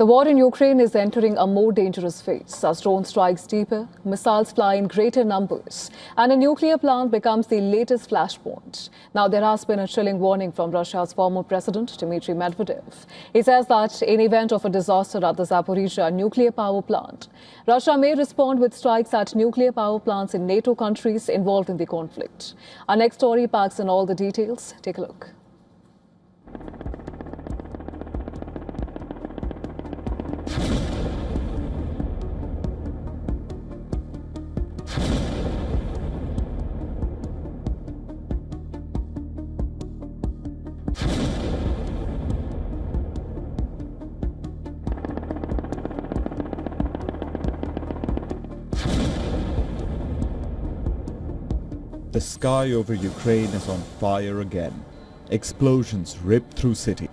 The war in Ukraine is entering a more dangerous phase as drone strikes deeper, missiles fly in greater numbers, and a nuclear plant becomes the latest flashpoint. Now, there has been a chilling warning from Russia's former president, Dmitry Medvedev. He says that in event of a disaster at the Zaporizhzhia nuclear power plant, Russia may respond with strikes at nuclear power plants in NATO countries involved in the conflict. Our next story packs in all the details. Take a look. The sky over Ukraine is on fire again. Explosions rip through cities.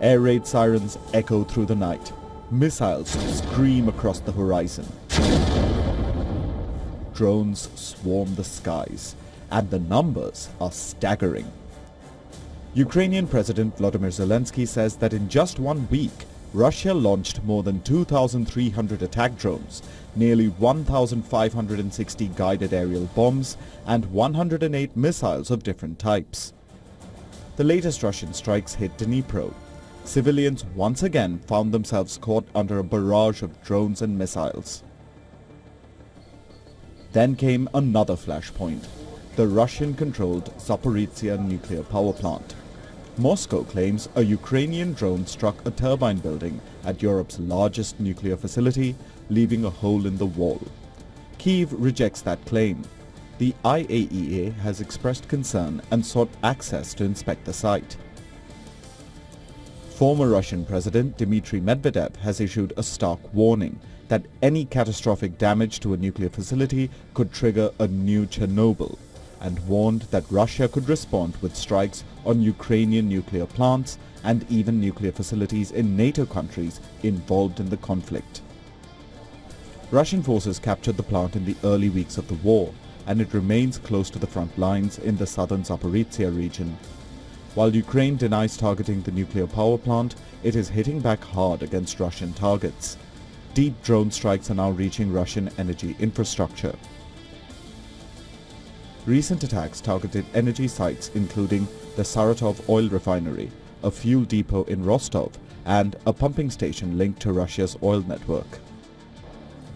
Air raid sirens echo through the night. Missiles scream across the horizon. Drones swarm the skies, and the numbers are staggering. Ukrainian President Volodymyr Zelensky says that in just 1 week, Russia launched more than 2,300 attack drones, nearly 1,560 guided aerial bombs, and 108 missiles of different types. The latest Russian strikes hit Dnipro. Civilians once again found themselves caught under a barrage of drones and missiles. Then came another flashpoint, the Russian-controlled Zaporizhzhia nuclear power plant. Moscow claims a Ukrainian drone struck a turbine building at Europe's largest nuclear facility, leaving a hole in the wall. Kyiv rejects that claim. The IAEA has expressed concern and sought access to inspect the site. Former Russian President Dmitry Medvedev has issued a stark warning that any catastrophic damage to a nuclear facility could trigger a new Chernobyl, and warned that Russia could respond with strikes on Ukrainian nuclear plants and even nuclear facilities in NATO countries involved in the conflict. Russian forces captured the plant in the early weeks of the war, and it remains close to the front lines in the southern Zaporizhzhia region. While Ukraine denies targeting the nuclear power plant, it is hitting back hard against Russian targets. Deep drone strikes are now reaching Russian energy infrastructure. Recent attacks targeted energy sites including the Saratov oil refinery, a fuel depot in Rostov, and a pumping station linked to Russia's oil network.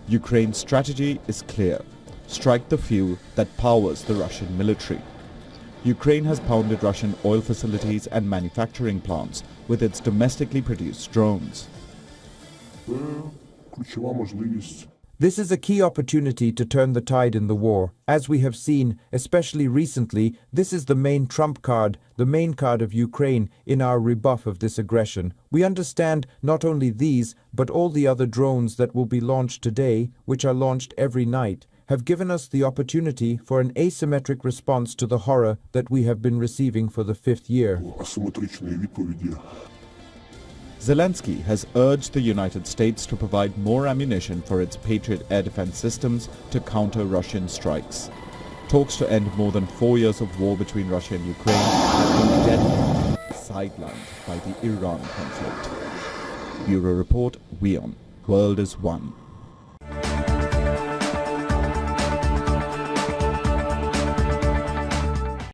Ukraine's strategy is clear: strike the fuel that powers the Russian military. Ukraine has pounded Russian oil facilities and manufacturing plants with its domestically produced drones. This is a key opportunity to turn the tide in the war. As we have seen, especially recently, this is the main trump card, the main card of Ukraine in our rebuff of this aggression. We understand not only these, but all the other drones that will be launched today, which are launched every night, have given us the opportunity for an asymmetric response to the horror that we have been receiving for the 5th year. Zelensky has urged the United States to provide more ammunition for its Patriot air defense systems to counter Russian strikes. Talks to end more than 4 years of war between Russia and Ukraine have been deadly, sidelined by the Iran conflict. Bureau Report, WION. World is One.